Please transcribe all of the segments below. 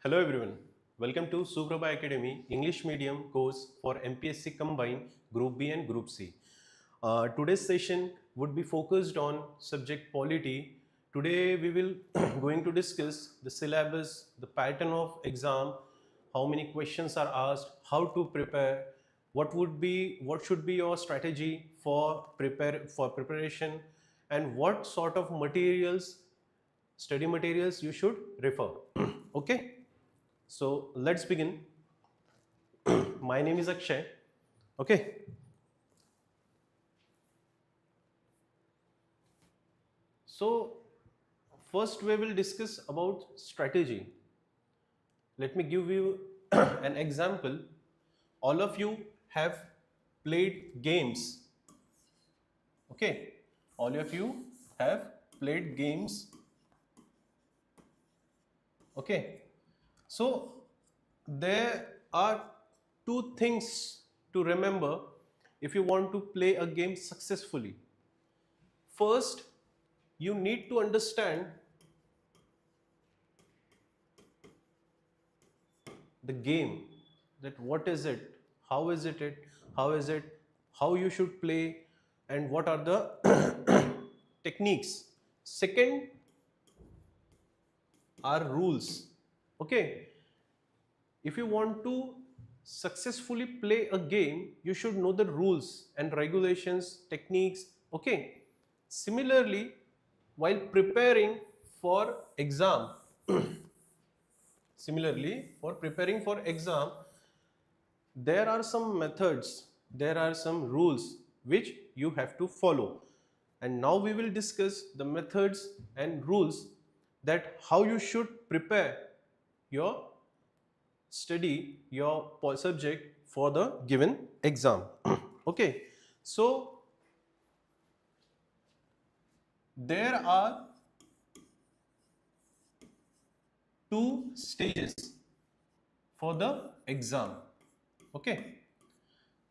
Hello everyone, welcome to SuPrabha Academy English Medium course for MPSC Combined Group B and Group C. Today's session would be focused on subject polity. Today we will going to discuss the syllabus, the pattern of exam, how many questions are asked, how to prepare, what should be your strategy for preparation, and what sort of study materials you should refer. Okay. So let's begin. My name is Akshay. Okay. So first we will discuss about strategy. Let me give you an example. All of you have played games. Okay. All of you have played games. Okay. So there are two things to remember if you want to play a game successfully. First, you need to understand the game, that what is it, how is it, how you should play, and what are the techniques. Second are rules. Okay, if you want to successfully play a game, you should know the rules and regulations, techniques. Okay, similarly, while preparing for exam, there are some methods, there are some rules which you have to follow. And now we will discuss the methods and rules, that how you should prepare your study, your subject for the given exam. Okay, so there are two stages for the exam. Okay,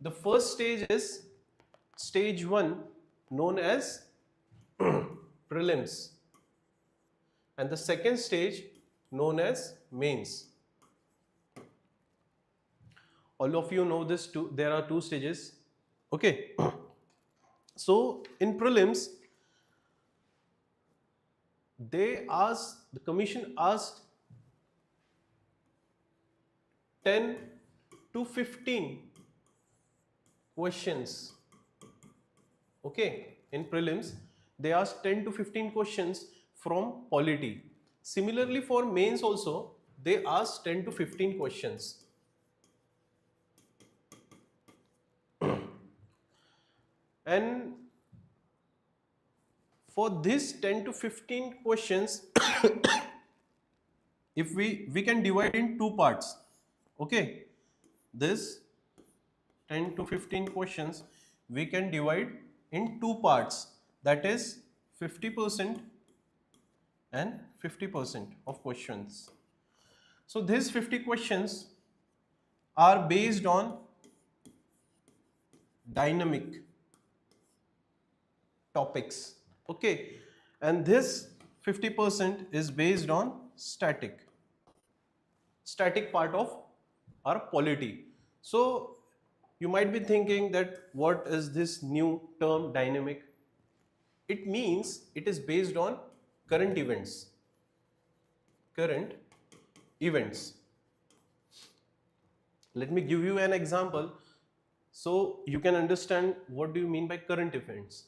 the first stage is stage 1, known as prelims, and the second stage known as mains. All of you know this too. There are two stages. Okay. So in prelims, the commission asked 10 to 15 questions. Okay, in prelims, they asked 10 to 15 questions from polity. Similarly, for mains also, they asked 10 to 15 questions. And for this 10 to 15 questions, if we can divide in two parts. Okay, this 10 to 15 questions we can divide in two parts, that is 50% and 50% of questions. So these 50 questions are based on dynamic topics. Okay, and this 50% is based on static part of our polity. So you might be thinking that what is this new term dynamic? It means it is based on current events. Let me give you an example so you can understand what do you mean by current events.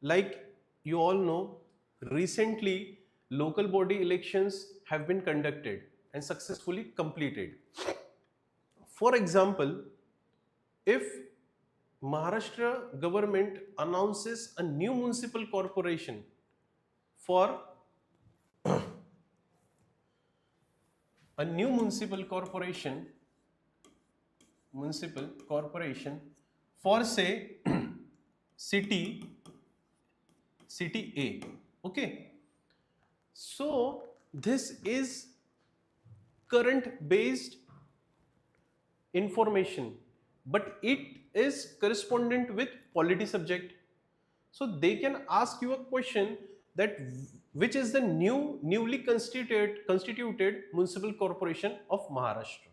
Like you all know, recently local body elections have been conducted and successfully completed. For example, if Maharashtra government announces a new municipal corporation for for say city A. Okay, so this is current based information, but it is correspondent with polity subject. So they can ask you a question that which is the newly constituted municipal corporation of Maharashtra.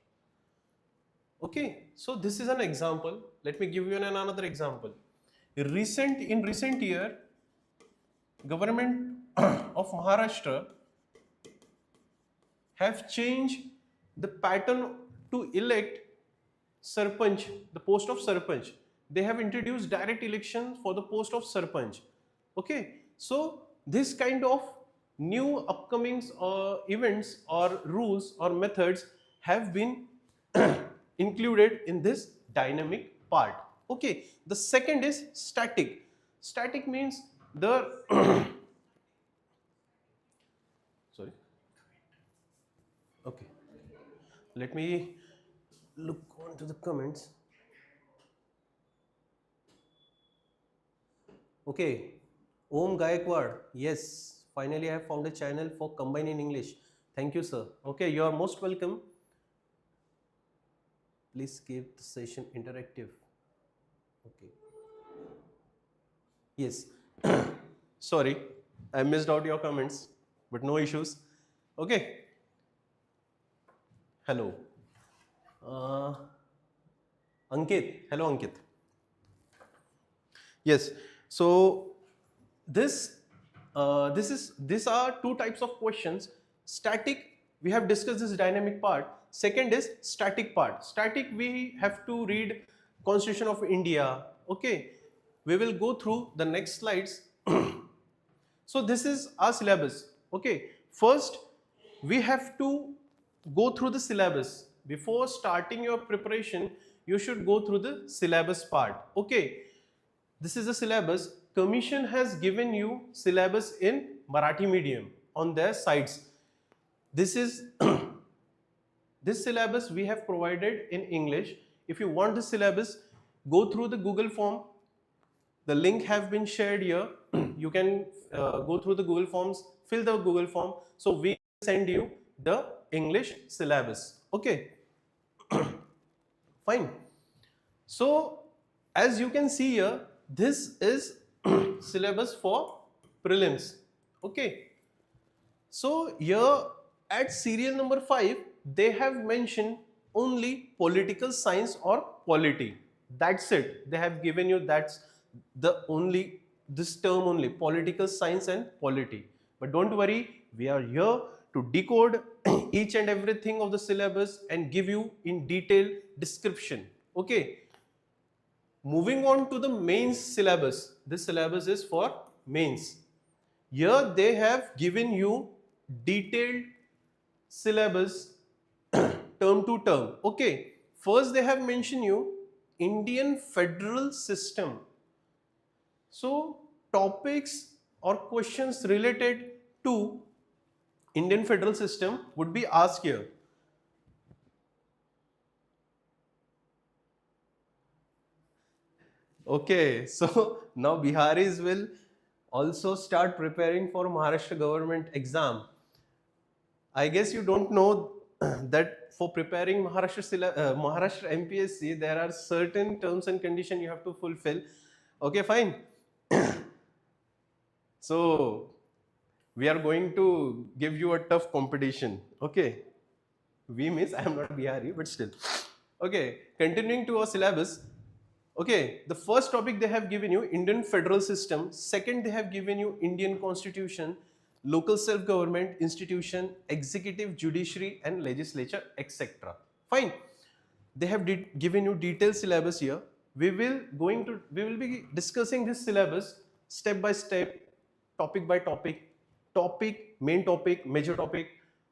Okay, so this is an example. Let me give you another example. In recent year, government of Maharashtra have changed the pattern to elect Sarpanch, the post of Sarpanch. They have introduced direct election for the post of Sarpanch. Okay, so this kind of new upcoming events or rules or methods have been included in this dynamic part. Okay, the second is static. Static means the sorry. Okay, let me look on to the comments. Okay, Om Gaikwad, yes, finally I have found a channel for Combine in English. Thank you, sir. Okay, you are most welcome. Please keep the session interactive. Okay. Yes. Sorry, I missed out your comments, but no issues. Okay. Hello. Ankit. Hello, Ankit. Yes. So these are two types of questions. Static, we have discussed this dynamic part. Second is static part. Static, we have to read Constitution of India. Okay, we will go through the next slides. So this is our syllabus. Okay, first we have to go through the syllabus. Before starting your preparation, you should go through the syllabus part. Okay, this is the syllabus. Commission has given you syllabus in Marathi medium on their sites. This is this syllabus we have provided in English. If you want the syllabus, go through the Google form. The link have been shared here. You can go through the Google forms, fill the Google form. So we send you the English syllabus. Okay. Fine. So as you can see here, this is syllabus for prelims. Okay. So here at serial number 5, they have mentioned only political science or polity. That's it. They have given you that's the only this term only, political science and polity. But don't worry, we are here to decode each and everything of the syllabus and give you in detail description. Okay. Moving on to the mains syllabus. This syllabus is for mains. Here they have given you detailed syllabus term to term. Okay. First they have mentioned you Indian federal system. So topics or questions related to Indian federal system would be asked here. Okay, so now Biharis will also start preparing for Maharashtra government exam. I guess you don't know that for preparing Maharashtra MPSC, there are certain terms and conditions you have to fulfill. Okay, fine. So we are going to give you a tough competition. Okay. We means I am not Bihari, but still. Okay, continuing to our syllabus. Okay, the first topic they have given you Indian federal system. Second, they have given you Indian constitution, local self-government institution, executive, judiciary, and legislature, etc. Fine. They have given you detailed syllabus here. We will be discussing this syllabus step by step, topic by topic, main topic, major topic.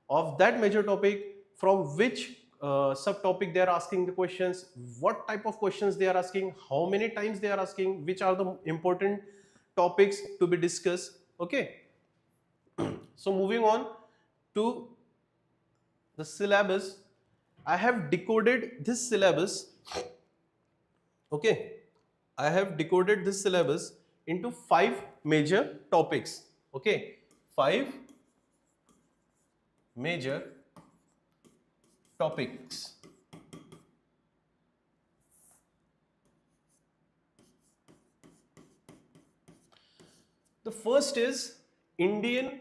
Of that major topic, from which subtopic they are asking the questions, what type of questions they are asking, how many times they are asking, which are the important topics to be discussed. Okay. So moving on to the syllabus, I have decoded this syllabus. Okay, I have decoded this syllabus into 5 major topics. Okay, 5 major topics. The first is Indian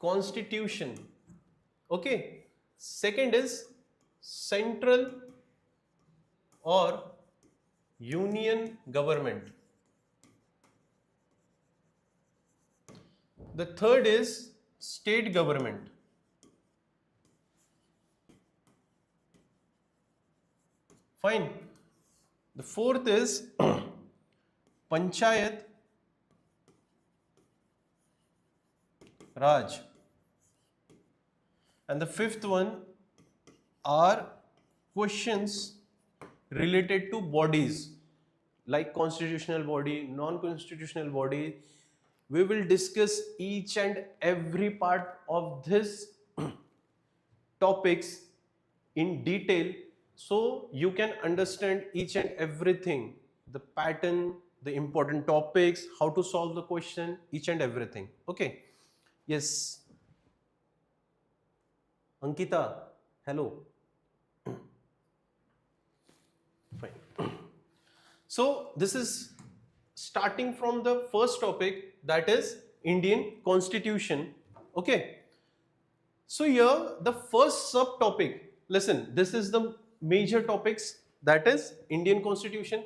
constitution. Okay. Second is central or union government. The third is state government. Fine. The fourth is Panchayat Raj. And the fifth one are questions related to bodies like constitutional body, non-constitutional body. We will discuss each and every part of this topics in detail so you can understand each and everything, the pattern, the important topics, how to solve the question, each and everything. Okay. Yes. Ankita, hello. Fine. So this is starting from the first topic, that is Indian Constitution. Okay. So here the first subtopic, listen, this is the major topics, that is Indian Constitution.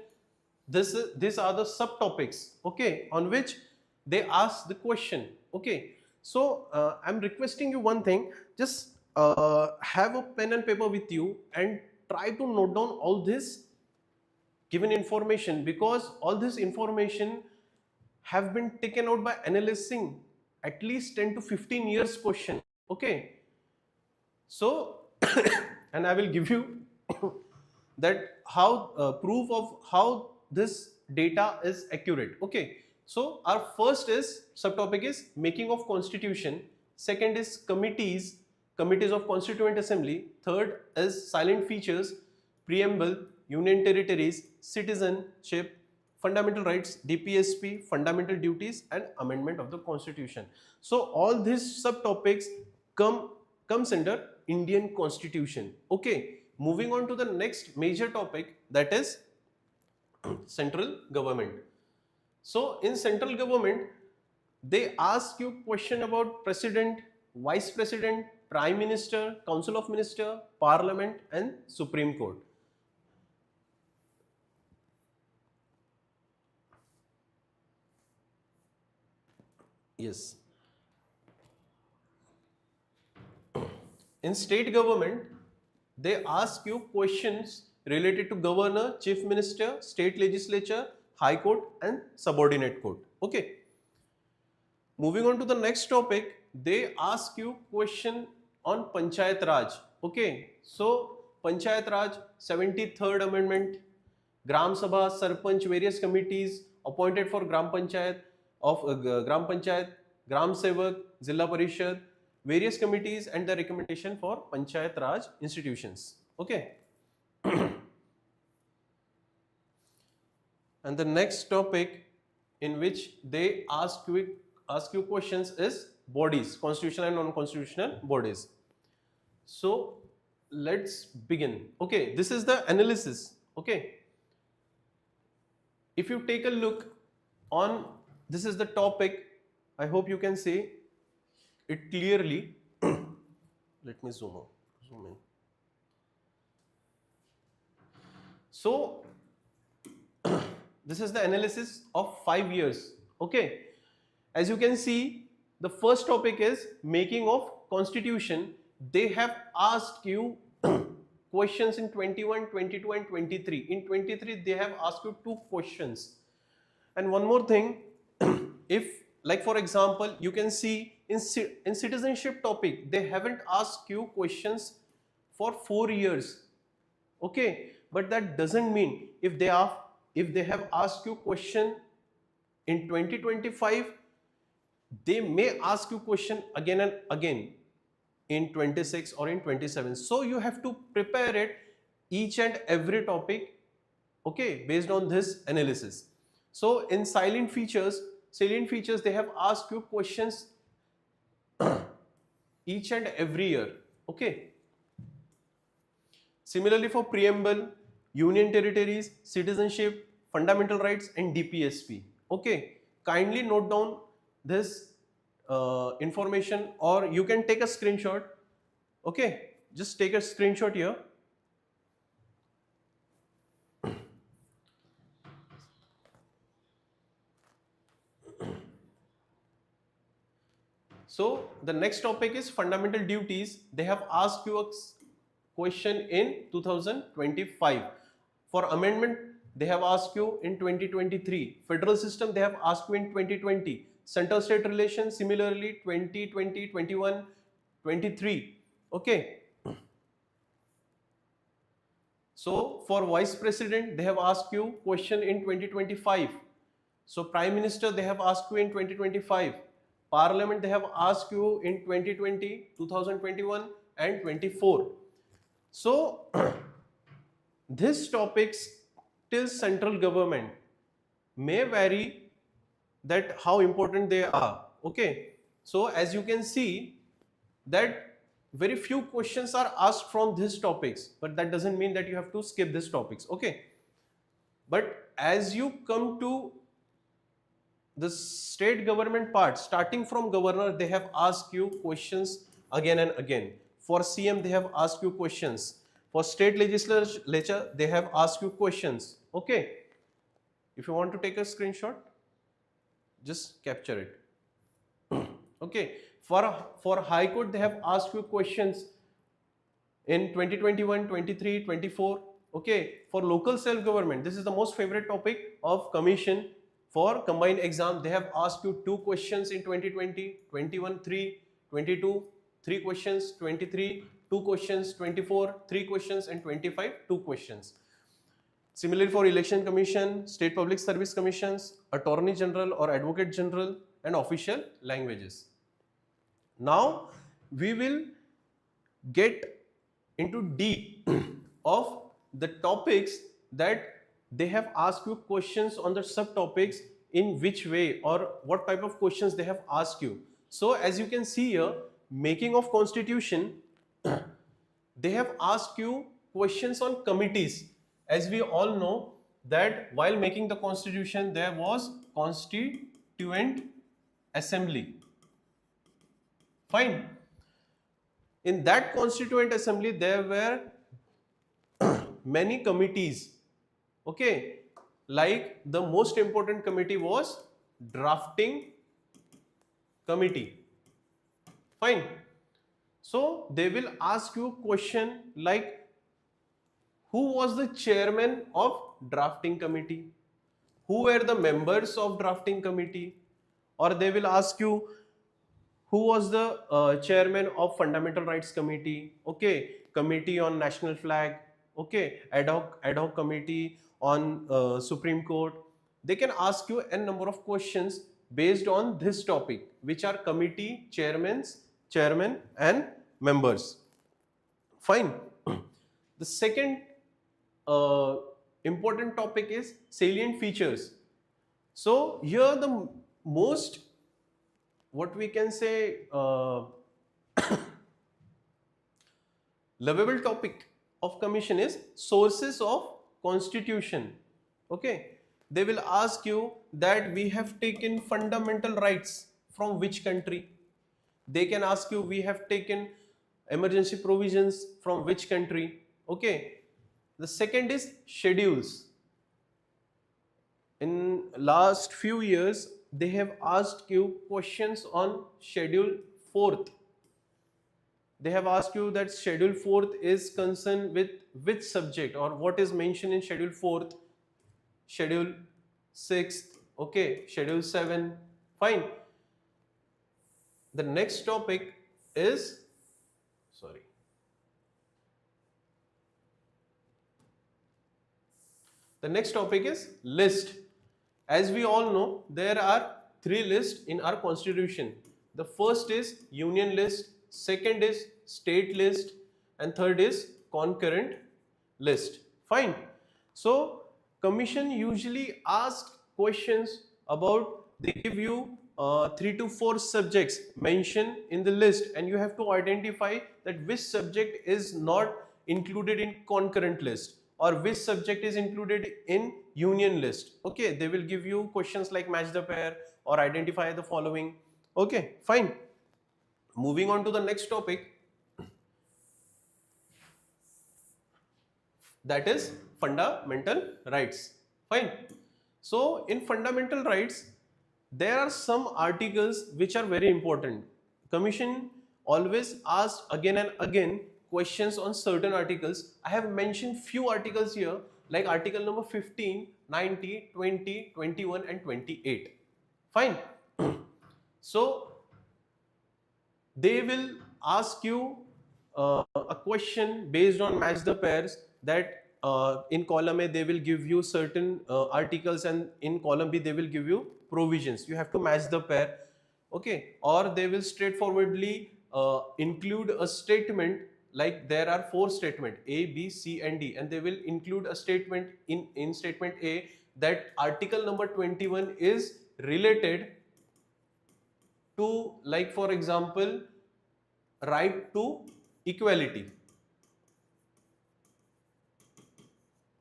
These are the subtopics, okay, on which they ask the question. Okay. So I'm requesting you one thing, just have a pen and paper with you and try to note down all this given information, because all this information have been taken out by analyzing at least 10 to 15 years question. Okay. So and I will give you that how proof of how this data is accurate. Okay. So our first is subtopic is making of constitution. Second is committees of Constituent Assembly. Third is silent features, preamble, union territories, citizenship, fundamental rights, DPSP, fundamental duties, and amendment of the Constitution. So all these subtopics comes under Indian Constitution. Okay. Moving on to the next major topic, that is central government. So in central government, they ask you question about president, vice president, prime minister, council of minister, parliament, and Supreme Court. Yes. In state government, they ask you questions related to governor, chief minister, state legislature, high court, and subordinate court. Okay. Moving on to the next topic, they ask you question on Panchayat Raj. Okay. So Panchayat Raj, 73rd Amendment, Gram Sabha, Sarpanch, various committees appointed for Gram Panchayat, Gram Sevak, Zilla Parishad, various committees, and the recommendation for Panchayat Raj institutions. Okay. And the next topic in which they ask you questions is bodies, constitutional and non-constitutional bodies. So let's begin. Okay, this is the analysis. Okay. If you take a look on, this is the topic, I hope you can see it clearly. Let me zoom in. So this is the analysis of 5 years. Okay. As you can see, the first topic is making of constitution. They have asked you questions in 21, 22, and 23. In 23, they have asked you 2 questions. And one more thing, if, like for example, you can see in citizenship topic, they haven't asked you questions for 4 years. Okay. But that doesn't mean if they have asked you question in 2025, they may ask you question again and again in 26 or in 27. So you have to prepare it each and every topic, okay, based on this analysis. So in salient features, they have asked you questions each and every year. Okay. Similarly for preamble, union territories, citizenship, fundamental rights, and DPSP. Okay. Kindly note down this information, or you can take a screenshot. Okay, just take a screenshot here. So the next topic is fundamental duties. They have asked you a question in 2025. For amendment, they have asked you in 2023. Federal system, they have asked you in 2020. Central state relations, similarly 2020, 21, 23. Okay. So for vice president, they have asked you question in 2025. So prime minister, they have asked you in 2025. Parliament, they have asked you in 2020, 2021 and 24. So these topics till central government may vary that how important they are. Okay. So as you can see that very few questions are asked from these topics, but that doesn't mean that you have to skip these topics. Okay. But as you come to the state government part, starting from governor, they have asked you questions again and again. For CM, they have asked you questions. For state legislature, they have asked you questions. Okay. If you want to take a screenshot, just capture it. Okay. For High Court, they have asked you questions in 2021, 23, 24. Okay. For local self-government, this is the most favorite topic of commission. For combined exam, they have asked you 2 questions in 2020, 21, 3, 22, 3 questions, 23, 2 questions, 24, 3 questions, and 25, 2 questions. Similarly, for election commission, state public service commissions, attorney general or advocate general, and official languages. Now, we will get into deep of the topics that they have asked you questions on the subtopics, in which way or what type of questions they have asked you. So as you can see here, making of constitution, they have asked you questions on committees. As we all know that while making the constitution, there was constituent assembly. Fine. In that constituent assembly, there were many committees. Okay, like the most important committee was drafting committee. Fine. So they will ask you a question like, who was the chairman of drafting committee? Who were the members of drafting committee? Or they will ask you, who was the chairman of fundamental rights committee? Okay, committee on national flag. Okay, ad hoc committee on Supreme Court. They can ask you a number of questions based on this topic, which are committee chairman and members. Fine. The second important topic is salient features. So here the most, what we can say, lovable topic of commission is sources of constitution. Okay, they will ask you that we have taken fundamental rights from which country. They can ask you, we have taken emergency provisions from which country. Okay. The second is schedules. In last few years, they have asked you questions on schedule 4th. They have asked you that schedule 4th is concerned with which subject, or what is mentioned in schedule 4th, schedule 6th, okay, schedule 7, fine. The next topic is, the next topic is list. As we all know, there are 3 lists in our constitution. The first is union list, second is state list, and third is concurrent list. Fine. So commission usually asks questions about, they give you 3 to 4 subjects mentioned in the list, and you have to identify that which subject is not included in concurrent list, or which subject is included in union list. Okay, they will give you questions like match the pair or identify the following. Okay, fine. Moving on to the next topic, that is fundamental rights. Fine. So in fundamental rights, there are some articles which are very important. Commission always asks again and again questions on certain articles. I have mentioned few articles here, like article number 15, 90, 20, 21 and 28. Fine. So they will ask you a question based on match the pairs, that in column A they will give you certain articles, and in column B they will give you provisions. You have to match the pair, okay? Or they will straightforwardly include a statement, like there are four statements A, B, C and D, and they will include a statement in statement A that article number 21 is related to, like for example, right to equality,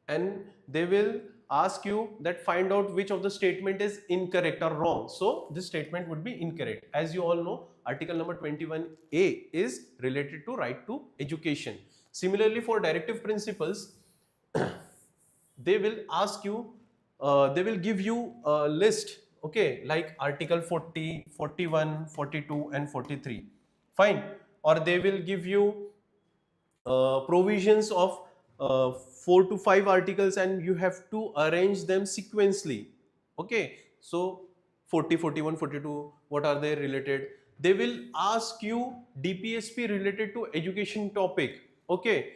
and they will ask you that find out which of the statement is incorrect or wrong. So this statement would be incorrect. As you all know, article number 21A is related to right to education. Similarly, for directive principles, they will ask you, they will give you a list, okay, like article 40, 41, 42 and 43. Fine. Or they will give you provisions of 4 to 5 articles, and you have to arrange them sequentially. Okay, so 40, 41, 42, what are they related? They will ask you DPSP related to education topic. Okay,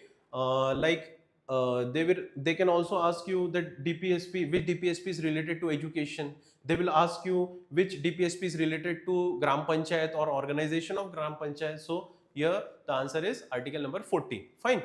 they can also ask you that DPSP, which DPSP is related to education. They will ask you which DPSP is related to Gram Panchayat or organization of Gram Panchayat. So here the answer is article number 40. Fine.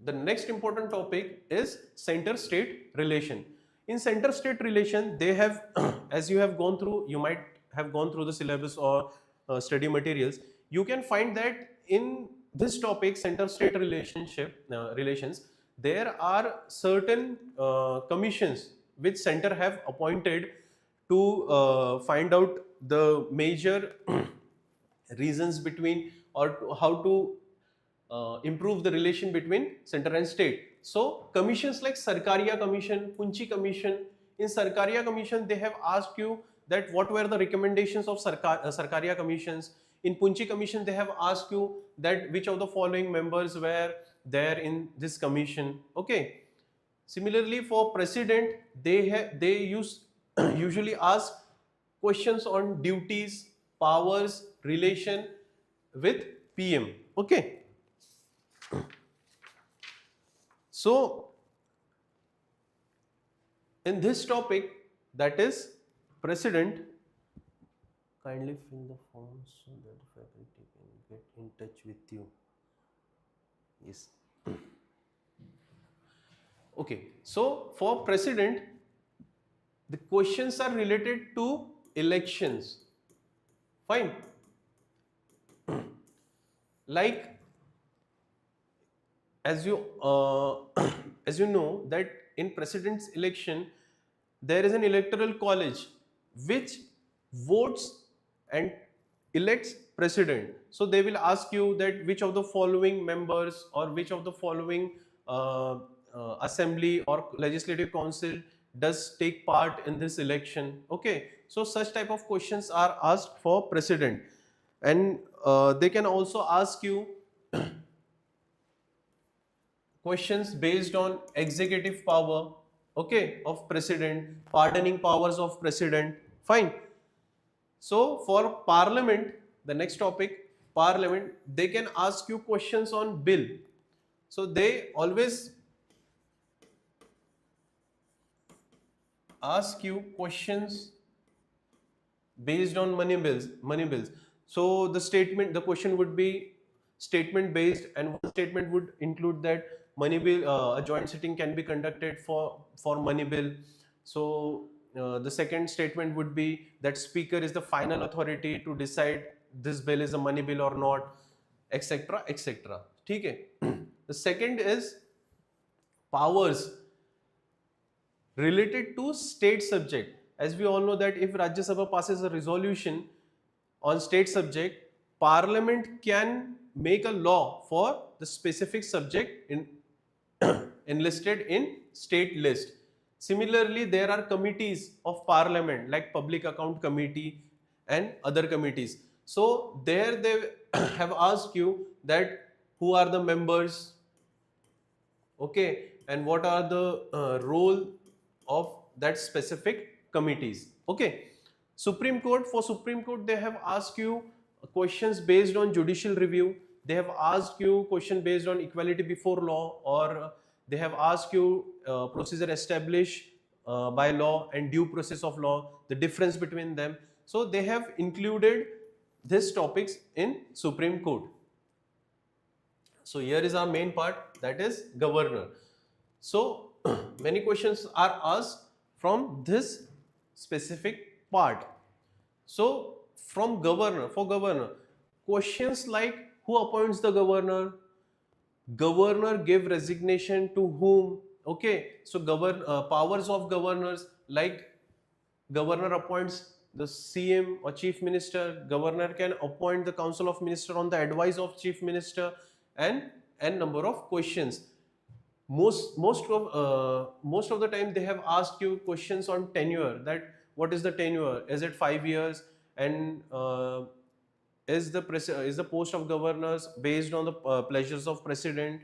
The next important topic is center-state relation. In center-state relation, they have, as you have gone through, you might have gone through the syllabus or study materials, you can find that in this topic, center-state relations, there are certain commissions which center have appointed to find out the major reasons between, or how to improve the relation between center and state. So commissions like Sarkaria Commission, Punchi Commission. In Sarkaria Commission, they have asked you that what were the recommendations of Sarkaria Commissions. In Punchi Commission, they have asked you that which of the following members were there in this commission. Okay. Similarly, for president, they usually ask questions on duties, powers, relation with PM. Okay. So in this topic, that is president, kindly fill the form so that the faculty can get in touch with you. Yes. Okay, so for president, the questions are related to elections. Fine. Like, as you as you know that in president's election there is an electoral college which votes and elects president. So they will ask you that which of the following members or which of the following assembly or legislative council does take part in this election. Okay, so such type of questions are asked for president, and they can also ask you questions based on executive power, okay, of president, pardoning powers of president. Fine. So for parliament, the next topic, parliament, they can ask you questions on bill. So they always ask you questions based on money bills. So the question would be statement based, and one statement would include that money bill, a joint sitting can be conducted for money bill. So the second statement would be that speaker is the final authority to decide this bill is a money bill or not, etc., etc. Okay. The second is powers related to state subject. As we all know that if Rajya Sabha passes a resolution on state subject, Parliament can make a law for the specific subject enlisted in state list. Similarly, there are committees of Parliament like Public Account Committee and other committees. So there they have asked you that who are the members, okay, and what are the role of that specific committees, okay. For Supreme Court, they have asked you questions based on judicial review. They have asked you question based on equality before law, or they have asked you procedure established by law and due process of law, the difference between them. So they have included these topics in Supreme Court. So here is our main part, that is governor. So many questions are asked from this specific part. So from governor, for governor, questions like who appoints the governor, governor give resignation to whom, okay. So powers of governors, like governor appoints the CM or chief minister, governor can appoint the council of minister on the advice of chief minister, and number of questions. Most of the time they have asked you questions on tenure, that what is the tenure, is it 5 years, and is the post of governors based on the pleasures of president,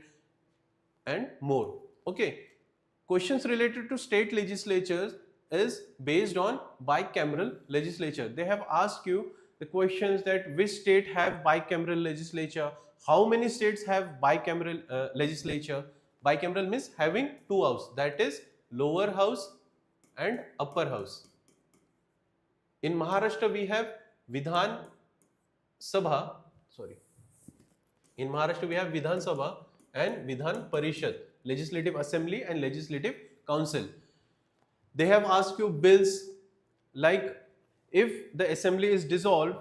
and more, okay. Questions related to state legislatures is based on bicameral legislature. They have asked you the questions that which state have bicameral legislature, how many states have bicameral legislature. Bicameral means having two houses, that is lower house and upper house. In Maharashtra we have Vidhan Sabha, in Maharashtra we have Vidhan Sabha and Vidhan Parishad, Legislative Assembly and Legislative Council. They have asked you bills like if the assembly is dissolved,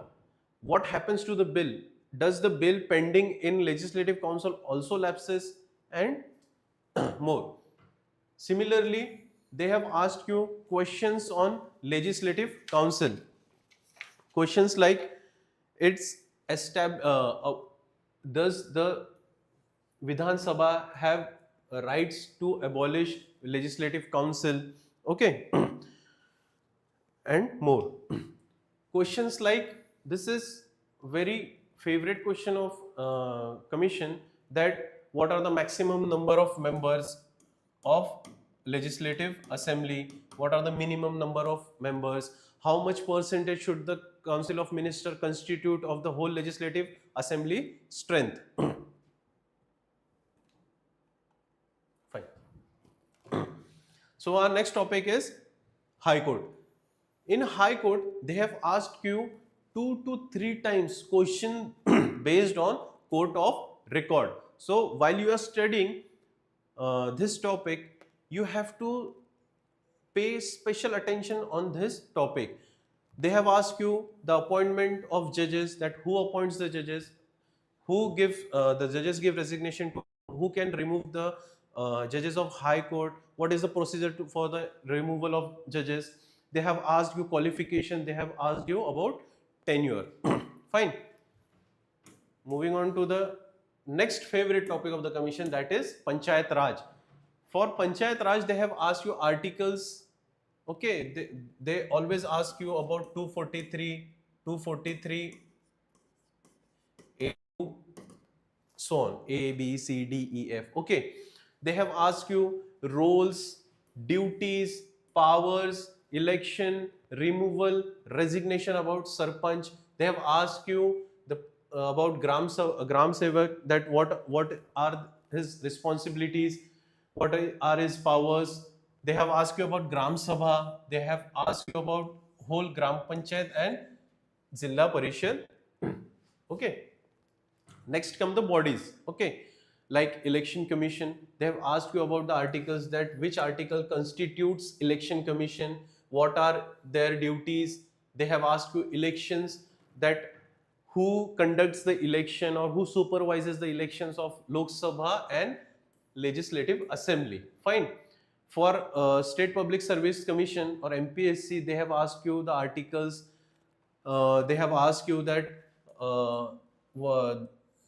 what happens to the bill? Does the bill pending in Legislative Council also lapses, and more. Similarly, they have asked you questions on Legislative Council. Questions like does the Vidhan Sabha have rights to abolish Legislative Council, okay, and more. Questions like, this is very favorite question of commission, that what are the maximum number of members of Legislative Assembly, what are the minimum number of members, how much percentage should the Council of Ministers constitute of the whole Legislative Assembly strength. Fine. So our next topic is High Court. In High Court, they have asked you 2 to 3 times question based on court of record. So while you are studying this topic, you have to pay special attention on this topic. They have asked you the appointment of judges, that who appoints the judges, who give the judges give resignation to, who can remove the judges of High Court, what is the procedure for the removal of judges. They have asked you qualification, they have asked you about tenure. Fine. Moving on to the next favorite topic of the commission, that is Panchayat Raj. For Panchayat Raj, they have asked you articles, okay, they always ask you about 243, A, so on, A, B, C, D, E, F, okay. They have asked you roles, duties, powers, election, removal, resignation about Sarpanch. They have asked you about Gram Sevak, that what are his responsibilities, what are his powers. They have asked you about Gram Sabha, they have asked you about whole Gram Panchayat and Zilla Parishad. Okay. Next come the bodies, okay, like Election Commission. They have asked you about the articles, that which article constitutes Election Commission, what are their duties. They have asked you elections, that who conducts the election or who supervises the elections of Lok Sabha and Legislative Assembly. Fine. For State Public Service Commission or MPSC, they have asked you the articles. They have asked you that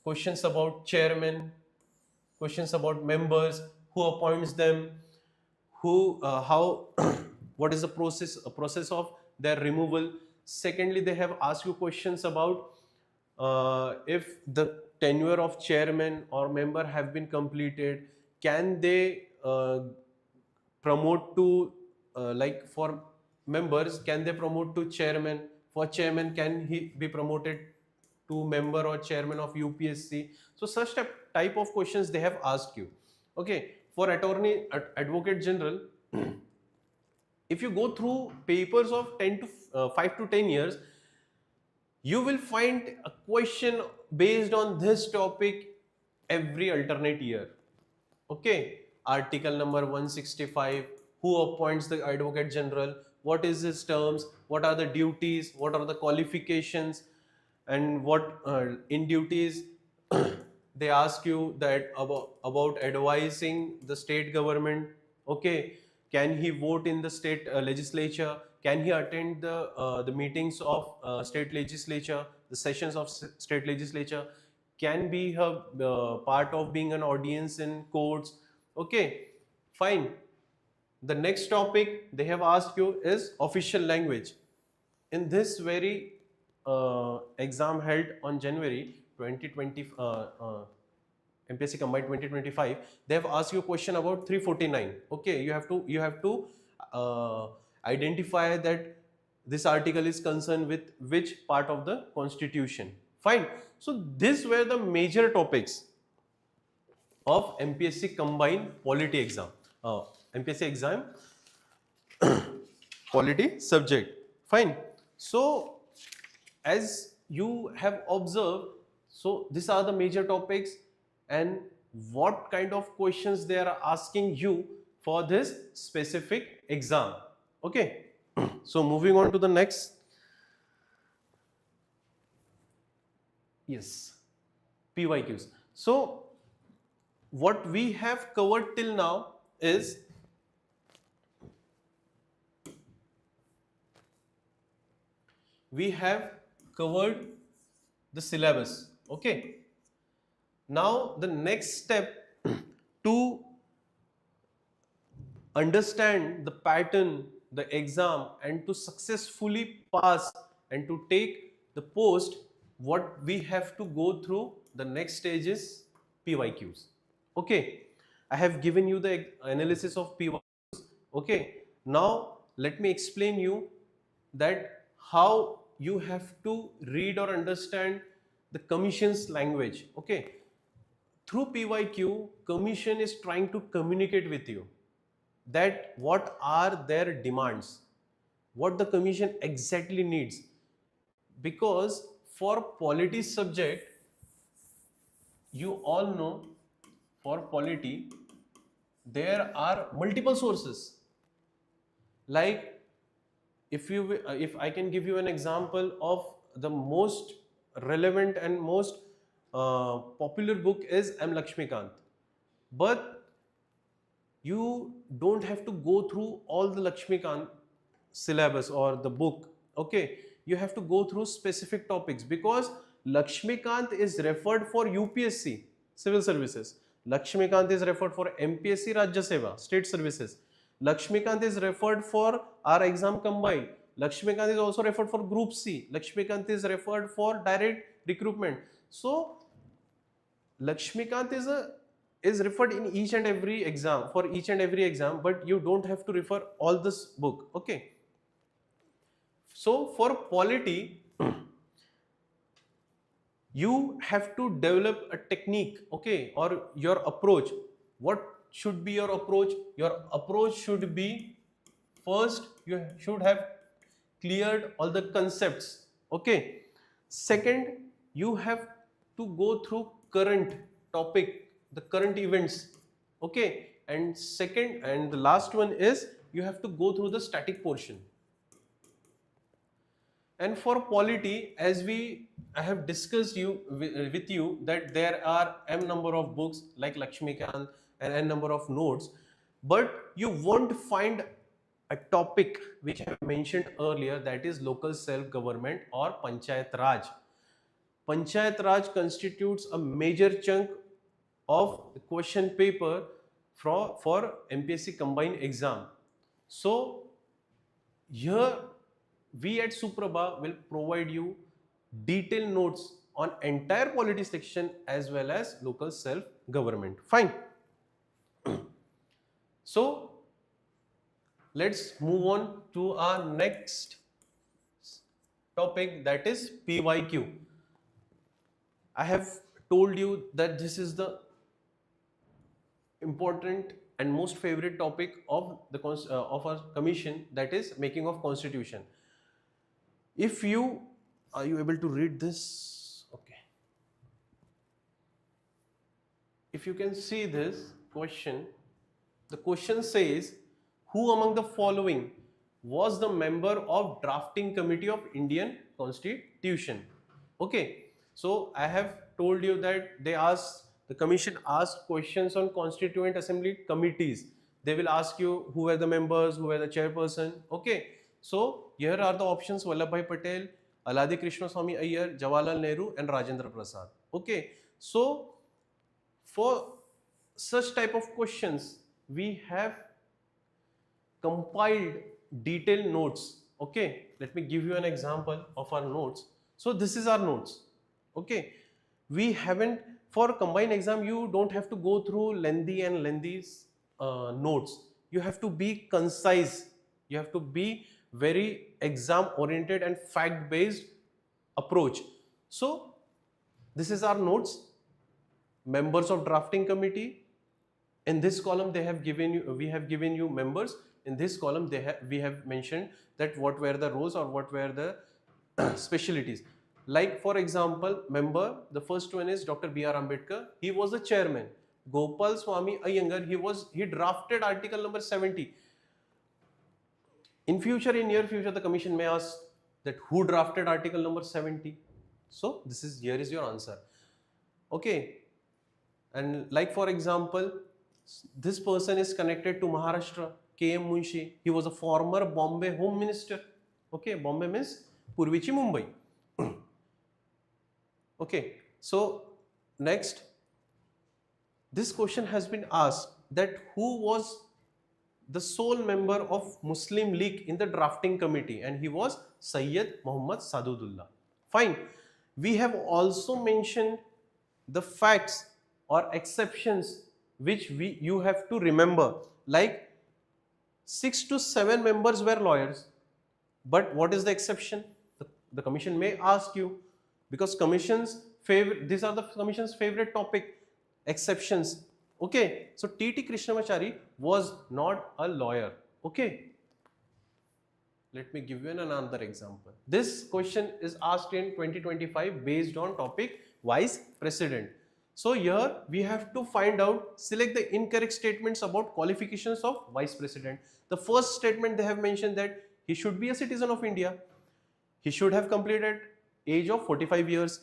questions about chairman, questions about members, who appoints them, who how what is the process of their removal. Secondly, they have asked you questions about if the tenure of chairman or member have been completed, can they promote to like for members, can they promote to chairman? For chairman, can he be promoted to member or chairman of UPSC? So such type of questions they have asked you. Okay, for advocate general, if you go through papers of 10 to 5 to 10 years, you will find a question based on this topic every alternate year. Okay, article number 165, who appoints the advocate general, what is his terms, what are the duties, what are the qualifications, and what in duties they ask you that about advising the state government. Okay, can he vote in the state legislature, can he attend the meetings of state legislature, the sessions of state legislature, can be a part of being an audience in courts. Okay, fine. The next topic they have asked you is official language. In this very exam held on January 2020, MPSC combined 2025, they have asked you a question about 349. Okay, you have to identify that this article is concerned with which part of the constitution. Fine. So these were the major topics of MPSC combined polity exam. MPSC exam polity subject. Fine. So as you have observed, so these are the major topics and what kind of questions they are asking you for this specific exam. Okay. So moving on to the next. Yes, PYQs. So what we have covered till now is we have covered the syllabus. Okay. Now the next step to understand the pattern, the exam, and to successfully pass and to take the post, what we have to go through, the next stage is PYQs. Okay, I have given you the analysis of PYQs. Okay, now let me explain you that how you have to read or understand the commission's language. Okay, through PYQ, commission is trying to communicate with you that what are their demands, what the commission exactly needs. Because for polity subject, you all know, for polity there are multiple sources. Like if I can give you an example of the most relevant and most popular book is M. Lakshmikant, but you don't have to go through all the Lakshmikant syllabus or the book. Okay, you have to go through specific topics because Lakshmikant is referred for UPSC civil services, Lakshmikant is referred for MPSC Rajya Seva state services, Lakshmikant is referred for our exam combined, Lakshmikant is also referred for group C, Lakshmikant is referred for direct recruitment. So Lakshmikant is referred in each and every exam, for each and every exam, but you don't have to refer all this book. Okay, so for polity you have to develop a technique. Okay, or your approach. What should be your approach? Your approach should be, first you should have cleared all the concepts. Okay, second you have to go through current topic, the current events. Okay, and second and the last one is you have to go through the static portion. And for polity, as I have discussed with you that there are m number of books like Lakshmikant and n number of notes. but you won't find a topic which I mentioned earlier, that is local self-government or Panchayat Raj. Panchayat Raj constitutes a major chunk of the question paper for MPSC combined exam. So here we at SuPrabha will provide you detailed notes on entire polity section as well as local self-government. Fine. So let's move on to our next topic, that is PYQ. I have told you that this is the important and most favorite topic of the of our commission, that is making of constitution. If you are you able to read this? Okay. If you can see this question, the question says, who among the following was the member of drafting committee of Indian Constitution? Okay, so I have told you that the commission asked questions on constituent assembly committees. They will ask you who were the members, who were the chairperson. Okay, so here are the options: Vallabhbhai Patel, Aladhi Krishnaswamy Iyer, Jawaharlal Nehru, and Rajendra Prasad. Okay, so for such type of questions, we have compiled detailed notes. Okay, let me give you an example of our notes. So this is our notes. Okay, we haven't, for combined exam, you don't have to go through lengthy notes. You have to be concise. You have to be very exam oriented and fact based approach. So this is our notes. Members of drafting committee. In this column we have given you members. In this column we have mentioned that what were the roles or what were the specialties. Like for example, member, the first one is Dr. B.R. Ambedkar. He was the chairman. Gopal Swami Iyengar, he drafted article number 70. In near future, the commission may ask that who drafted article number 70. So here is your answer. Okay. And like for example, this person is connected to Maharashtra, K.M. Munshi. He was a former Bombay Home Minister. Okay, Bombay means Purvichi Mumbai. Okay, so next, this question has been asked that who was the sole member of Muslim League in the drafting committee, and he was Sayyid Muhammad Sadudullah. Fine. We have also mentioned the facts or exceptions which you have to remember, like 6 to 7 members were lawyers. But what is the exception? The commission may ask you, because these are the commission's favorite topic, exceptions. Okay, so T.T. Krishnamachari was not a lawyer. Okay, let me give you another example. This question is asked in 2025 based on topic vice president. So here we have to select the incorrect statements about qualifications of vice president. The first statement, they have mentioned that he should be a citizen of India. He should have completed age of 45 years.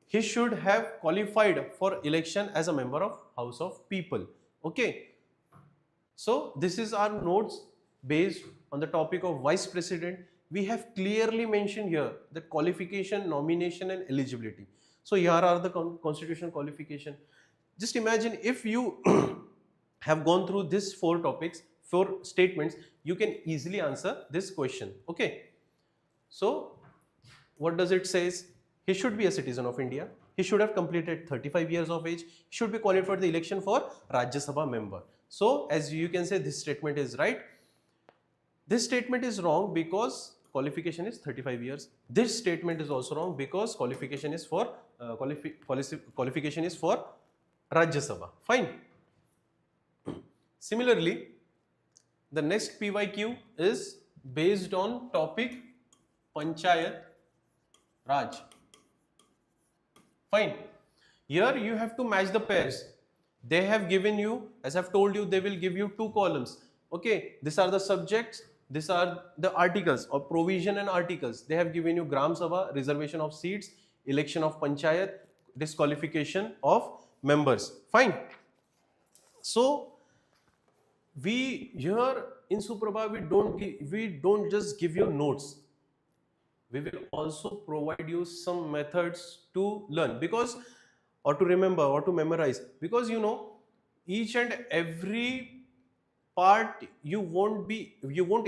He should have qualified for election as a member of House of People. Okay. So this is our notes based on the topic of vice president. We have clearly mentioned here the qualification, nomination and eligibility. So here are the constitutional qualification. Just imagine if you have gone through these 4 statements, you can easily answer this question. Okay. So what does it say? He should be a citizen of India. He should have completed 35 years of age. He should be qualified for the election for Rajya Sabha member. So as you can say, this statement is right. This statement is wrong because qualification is 35 years. This statement is also wrong because qualification is for qualification is for Rajya Sabha. Fine. Similarly, the next PYQ is based on topic Panchayat Raj. Fine. Here you have to match the pairs. They have given you, as I've told you, they will give you 2 columns. Okay, these are the subjects, these are the articles or provision and articles. They have given you Gram Sabha, reservation of seats, election of Panchayat, disqualification of members. Fine. So We here in SuPrabha, we don't just give you notes. We will also provide you some methods to learn, because or to remember or to memorize, because each and every part you won't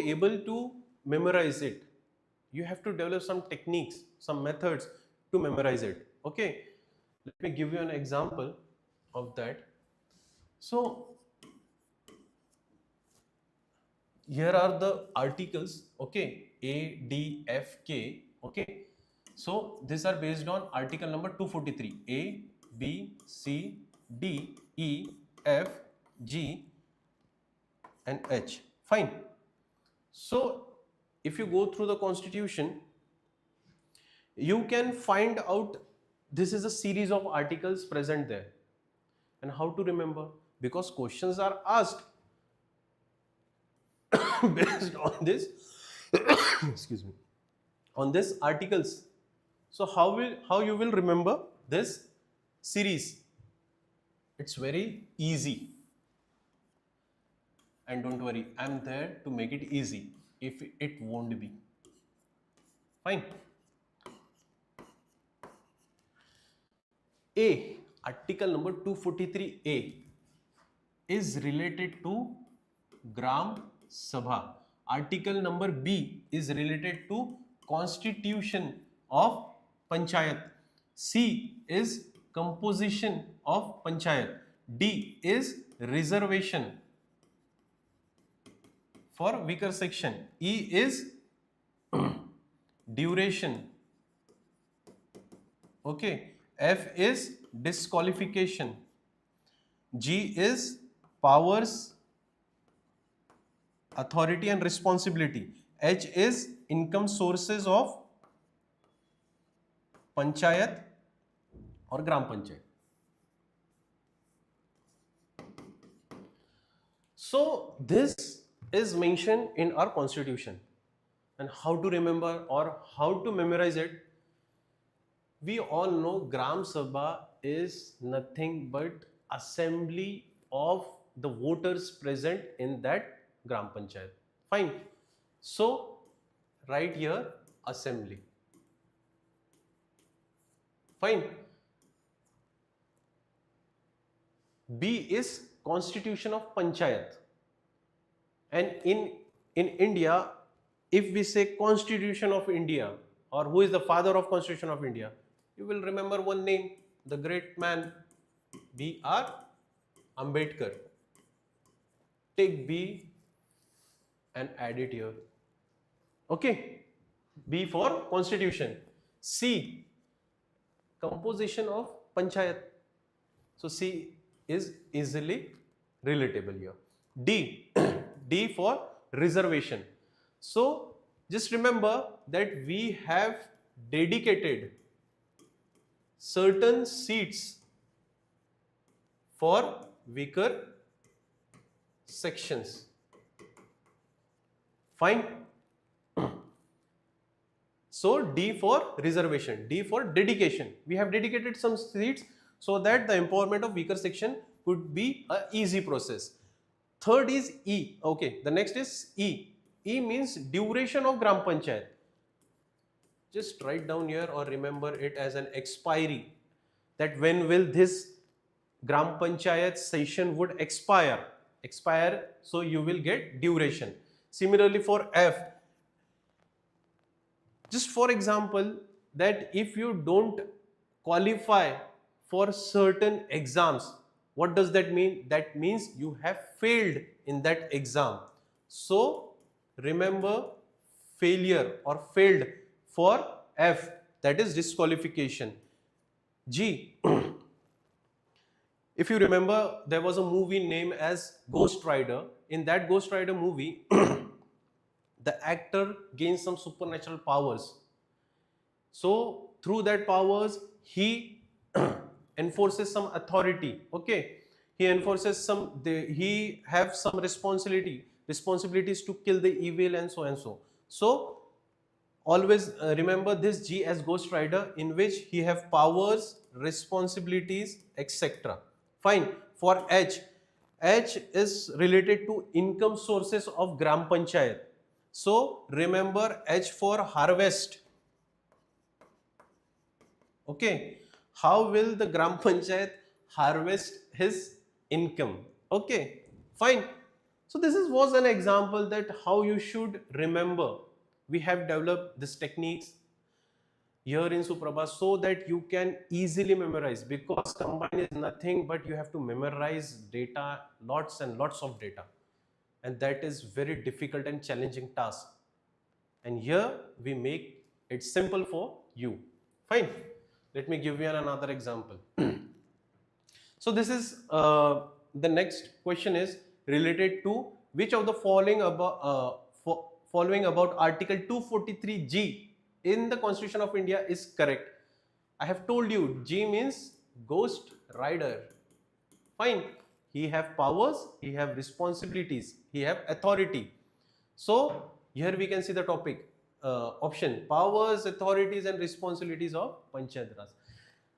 able to memorize it. You have to develop some techniques, some methods to memorize it. Okay, let me give you an example of that. So here are the articles, okay, A, D, F, K. Okay, so these are based on article number 243, A, B, C, D, E, F, G and H. Fine. So if you go through the constitution, you can find out this is a series of articles present there. And how to remember? Because questions are asked based on this excuse me, on this articles. So how you will remember this series? It's very easy, and don't worry, I'm there to make it easy if it won't be. Fine. A, article number 243A is related to Gram Sabha. Article number B is related to constitution of panchayat. C is composition of panchayat. D is reservation for weaker section. E is duration. Okay. F is disqualification. G is powers, authority and responsibility. H is income sources of panchayat or gram panchayat. So this is mentioned in our constitution. And how to remember or how to memorize it? We all know Gram Sabha is nothing but assembly of the voters present in that Gram Panchayat. Fine. So right here, assembly. Fine. B is constitution of panchayat. And in India, if we say Constitution of India, or who is the father of Constitution of India, you will remember one name, the great man B.R. Ambedkar. Take B and add it here. Okay, B for Constitution. C, composition of Panchayat. So C is easily relatable here. D, D for reservation. So just remember that we have dedicated certain seats for weaker sections. Fine. So D for reservation, D for dedication. We have dedicated some seats so that the empowerment of weaker section could be an easy process. Third is E. Okay, the next is E. E means duration of Gram Panchayat. Just write down here or remember it as an expiry, that when will this Gram Panchayat session would expire. So you will get duration. Similarly for F, just for example, that if you don't qualify for certain exams, what does that mean? That means you have failed in that exam. So remember failure or failed for F, that is disqualification. G, if you remember, there was a movie named as Ghost Rider. In that Ghost Rider movie, the actor gains some supernatural powers. So through that powers, he enforces some authority. Okay, he enforces he have some responsibilities to kill the evil and so and so. So always remember this G as Ghost Rider, in which he have powers, responsibilities, etc. Fine. For H, H is related to income sources of Gram Panchayat. So remember H for harvest. Okay. How will the Gram Panchayat harvest his income? Okay. Fine. So this was an example that how you should remember. We have developed these techniques here in SuPrabha so that you can easily memorize, because combine is nothing but you have to memorize data, lots and lots of data, and that is very difficult and challenging task, and here we make it simple for you. Fine, let me give you another example. So this is the next question is related to which of the following about Article 243G in the Constitution of India is correct. I have told you G means ghost rider. Fine. He have powers, he have responsibilities, he have authority. So here we can see the topic option: powers, authorities, and responsibilities of Panchayat Raj.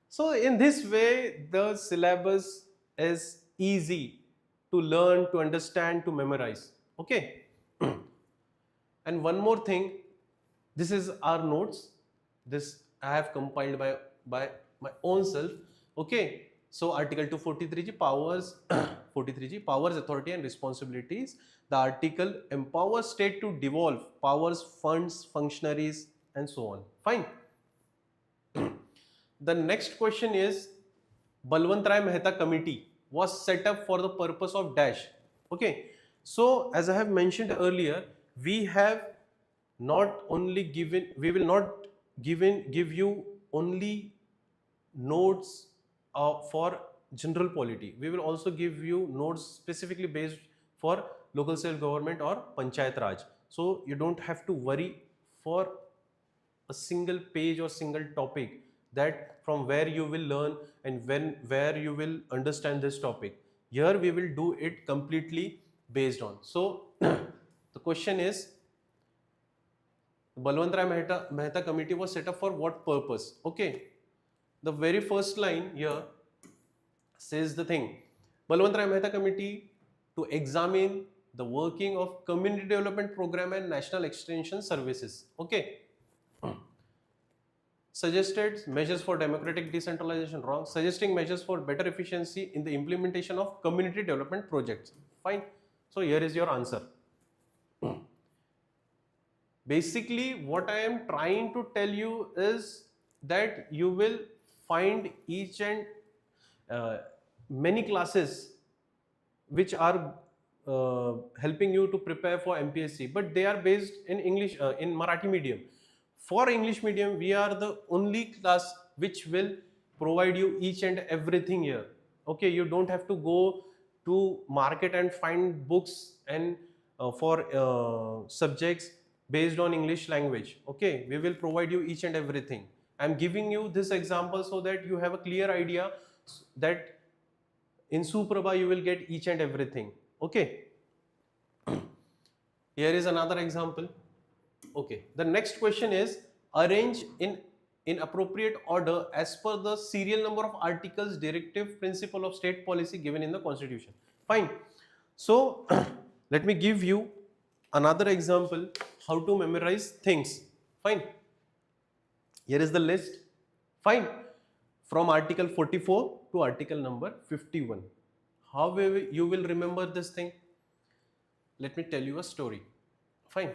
So in this way, the syllabus is easy to learn, to understand, to memorize. Okay. And one more thing, this is our notes. This I have compiled by my own self. Okay. So Article 243G powers, 43G powers, authority, and responsibilities. The article empowers state to devolve powers, funds, functionaries, and so on. Fine. The next question is, Balwantrai Mehta committee was set up for the purpose of dash. Okay. So as I have mentioned earlier, we have not only given, we will not give you only notes for general polity. We will also give you notes specifically based for local self-government or Panchayat Raj. So you don't have to worry for a single page or single topic, that from where you will learn and where you will understand this topic. Here we will do it completely based on. So the question is, Balwantrai Mehta committee was set up for what purpose? Okay. The very first line here says the thing: Balwantrai Mehta committee to examine the working of community development program and national extension services. Okay. Suggested measures for democratic decentralization, wrong. Suggesting measures for better efficiency in the implementation of community development projects. Fine. So here is your answer. Basically, what I am trying to tell you is that you will find each and many classes which are helping you to prepare for MPSC, but they are based in English, in Marathi medium. For English medium, we are the only class which will provide you each and everything here. Okay, you don't have to go to market and find books and for subjects based on English language. Okay, we will provide you each and everything. I'm giving you this example so that you have a clear idea that in SuPrabha you will get each and everything. Okay. Here is another example. Okay. The next question is, arrange in appropriate order as per the serial number of articles, directive, principle of state policy given in the Constitution. Fine. So let me give you another example how to memorize things. Fine. Here is the list. Fine. From article 44 to article number 51. How will you will remember this thing? Let me tell you a story. Fine.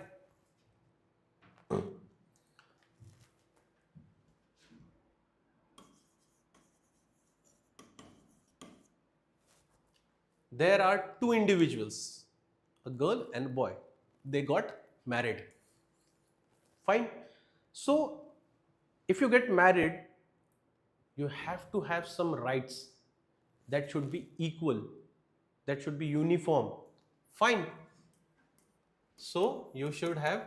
There are two individuals, a girl and a boy. They got married. Fine. So if you get married, you have to have some rights that should be equal, that should be uniform. Fine. So you should have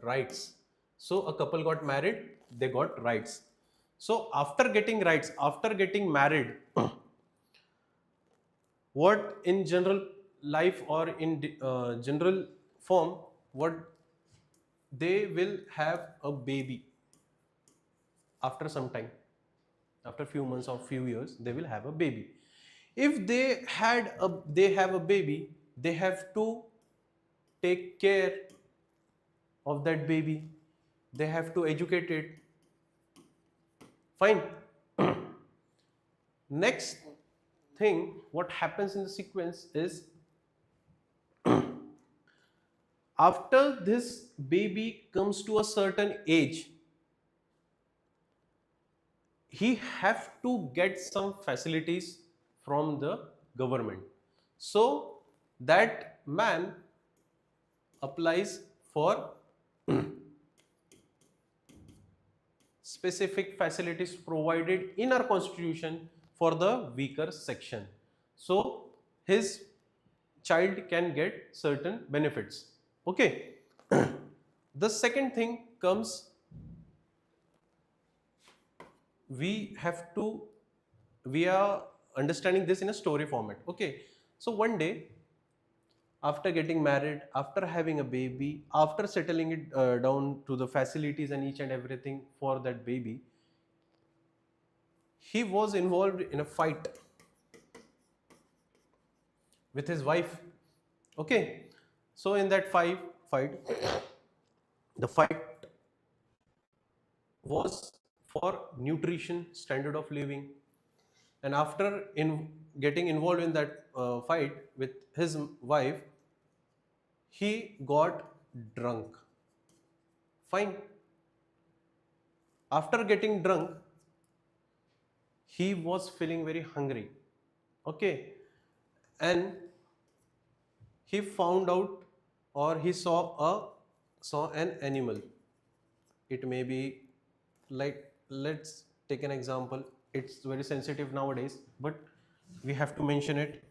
rights. So a couple got married, they got rights. So after getting rights, after getting married, what in general life or in general form, what they will have a baby after some time, after few months or few years, they will have a baby. If they have a baby, they have to take care of that baby. They have to educate it. Fine. Next thing, what happens in the sequence is after this baby comes to a certain age, he have to get some facilities from the government. So that man applies for specific facilities provided in our constitution for the weaker section. So his child can get certain benefits. Okay. The second thing comes, we are understanding this in a story format. Okay. So one day, after getting married, after having a baby, after settling it down to the facilities and each and everything for that baby, he was involved in a fight with his wife. Okay. So in that fight, the fight was for nutrition, standard of living, and after getting involved in that fight with his wife, he got drunk. Fine. After getting drunk, he was feeling very hungry. Okay. And he found out, or he saw an animal. It may be like, let's take an example. It's very sensitive nowadays, but we have to mention it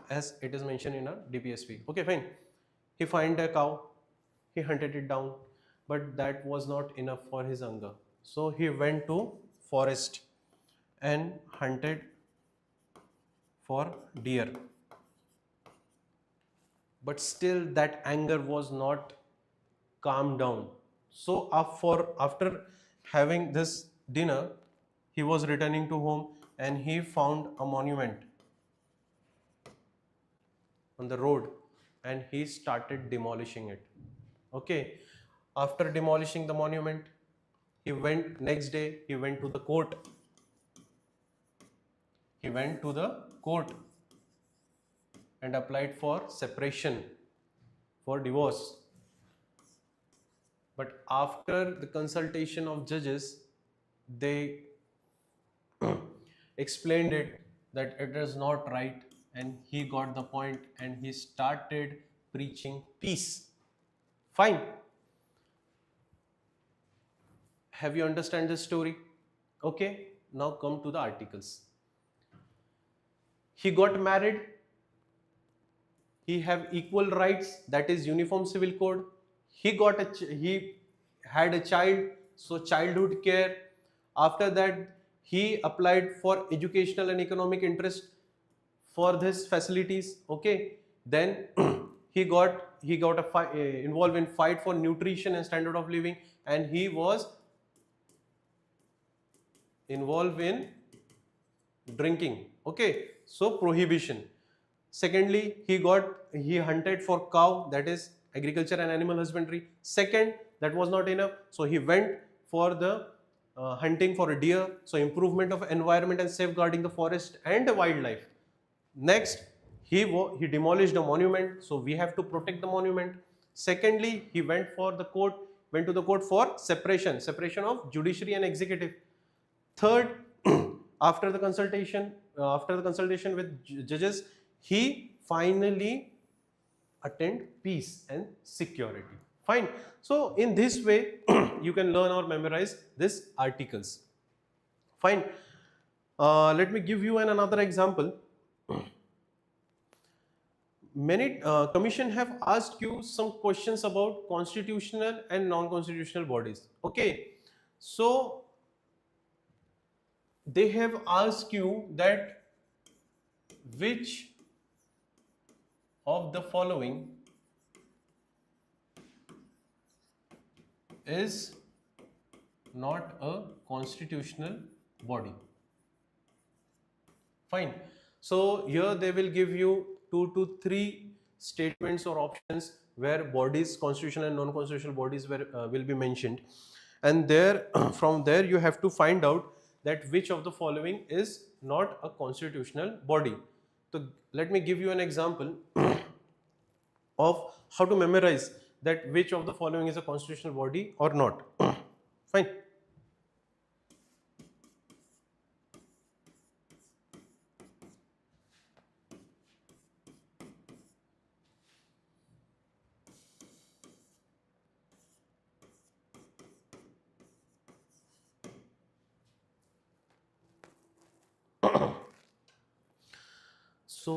as it is mentioned in our DPSP. Okay, fine. He found a cow, he hunted it down, but that was not enough for his hunger. So he went to forest and hunted for deer. But still that anger was not calmed down. So after having this dinner, he was returning to home and he found a monument on the road and he started demolishing it. Okay. After demolishing the monument, next day, he went to the court. He went to the court and applied for separation, for divorce. But after the consultation of judges, they explained it that it is not right, and he got the point and he started preaching peace. Fine. Have you understand this story? Okay, now come to the articles. He got married. He have equal rights, that is Uniform Civil Code. He had a child, so childhood care. After that, he applied for educational and economic interest for this facilities. Okay, then he got involved in fight for nutrition and standard of living, and he was involved in drinking. Okay, so prohibition. Secondly, he hunted for cow, that is agriculture and animal husbandry. Second, that was not enough, so he went for the hunting for a deer, so improvement of environment and safeguarding the forest and the wildlife. Next, he demolished a monument, so we have to protect the monument. Secondly, he went to the court for separation of judiciary and executive. Third, after the consultation with judges, he finally attained peace and security. Fine. So in this way, you can learn or memorize these articles. Fine. Let me give you another example. Many commission have asked you some questions about constitutional and non-constitutional bodies. Okay. So they have asked you that which of the following is not a constitutional body. Fine. So here they will give you 2 to 3 statements or options where bodies, constitutional and non-constitutional bodies will be mentioned, and there from there you have to find out that which of the following is not a constitutional body. So let me give you an example of how to memorize that which of the following is a constitutional body or not. Fine. So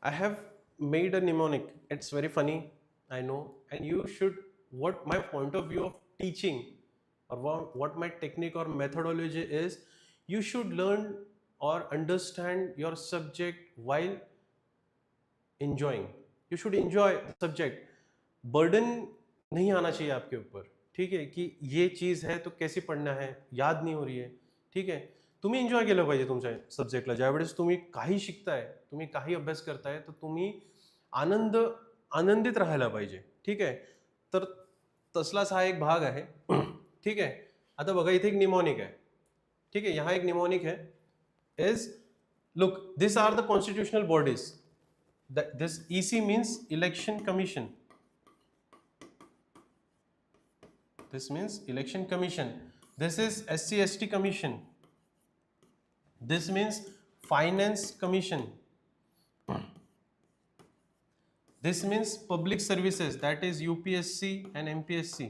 I have made a mnemonic. It's very funny, I know, and you should. What my point of view of teaching, or what my technique or methodology is, you should learn or understand your subject while enjoying. You should enjoy subject. Burden नहीं आना चाहिए आपके ऊपर, ठीक है, की ये चीज है तो कैसे पढ़ना है, याद नहीं हो रही है, ठीक आहे. तुम्ही एन्जॉय केलं पाहिजे तुमच्या सब्जेक्टला. ज्यावेळेस तुम्ही काही शिकताय, तुम्ही काही अभ्यास करताय, तर तुम्ही आनंदित राहायला पाहिजे, ठीक आहे. तर तसलाच हा एक भाग आहे. ठीक आहे. आता बघा इथे एक निमॉनिक आहे, ठीक आहे. यहाँ एक निमॉनिक है. Is look, this are the constitutional bodies. This EC means election commission. This means election commission. This is SC/ST commission. This means finance commission. This means public services, that is UPSC and MPSC.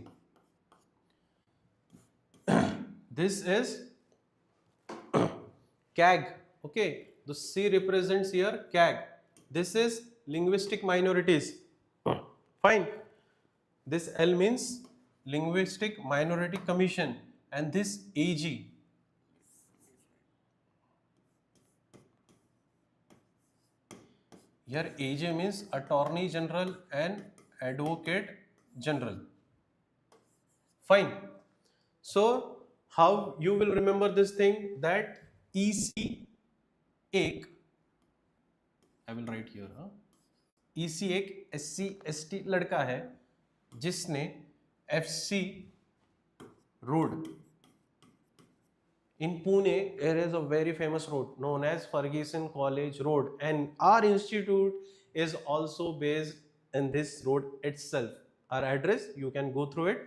This is CAG. Okay, the C represents here CAG. This is linguistic minorities. Fine. This L means linguistic minority commission, and this AG. Here AG means Attorney General and Advocate General. Fine. So how you will remember this thing, that EC एक, I will write here, EC एक SC/ST लड़का है जिसने FC road in Pune. There is a very famous road known as Ferguson College Road, and our institute is also based in this road itself. Our address, you can go through it.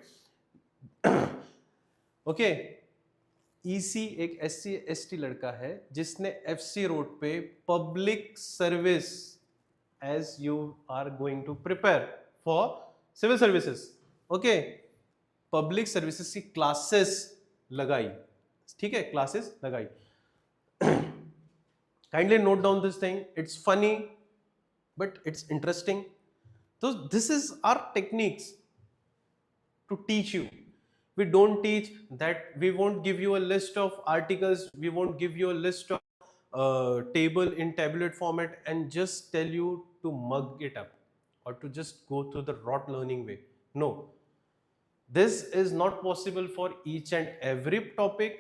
Okay. EC एक SC/ST लड़का है जिसने FC road पे public service, as you are going to prepare for civil services, okay, public services की classes लगाई, ठीक है, classes लगाई. Kindly note down this thing. It's funny but it's interesting. So this is our techniques to teach you. We don't teach that, we won't give you a list of articles, we won't give you a list of table in tablet format and just tell you to mug it up or to just go through the rot learning way. No, this is not possible for each and every topic,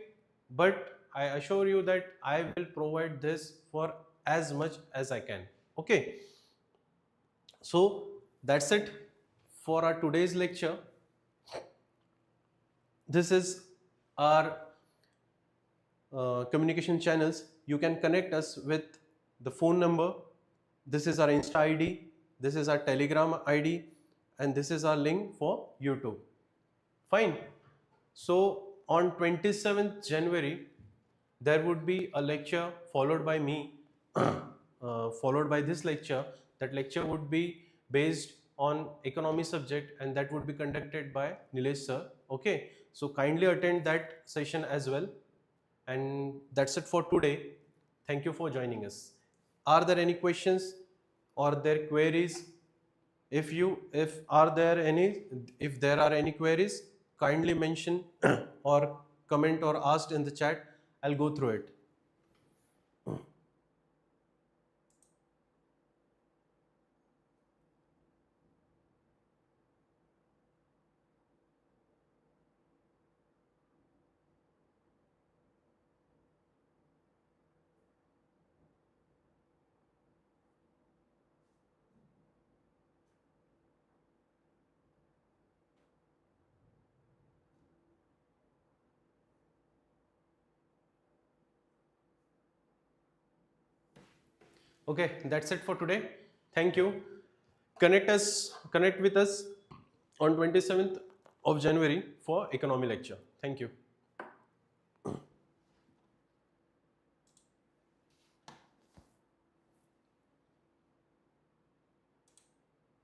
but I assure you that I will provide this for as much as I can. Okay, so that's it for our today's lecture. This is our communication channels. You can connect us with the phone number. This is our Insta ID. This is our Telegram ID, and this is our link for YouTube. Fine. So on 27th January, there would be a lecture followed by me, followed by this lecture. That lecture would be based on economy subject, and that would be conducted by Nilesh sir. Okay, so kindly attend that session as well. And that's it for today. Thank you for joining us. Are there any questions or there queries? If there are any queries, kindly mention or comment or ask in the chat. I'll go through it. Okay, that's it for today. Thank you. Connect with us on 27th of January for economy lecture. Thank you.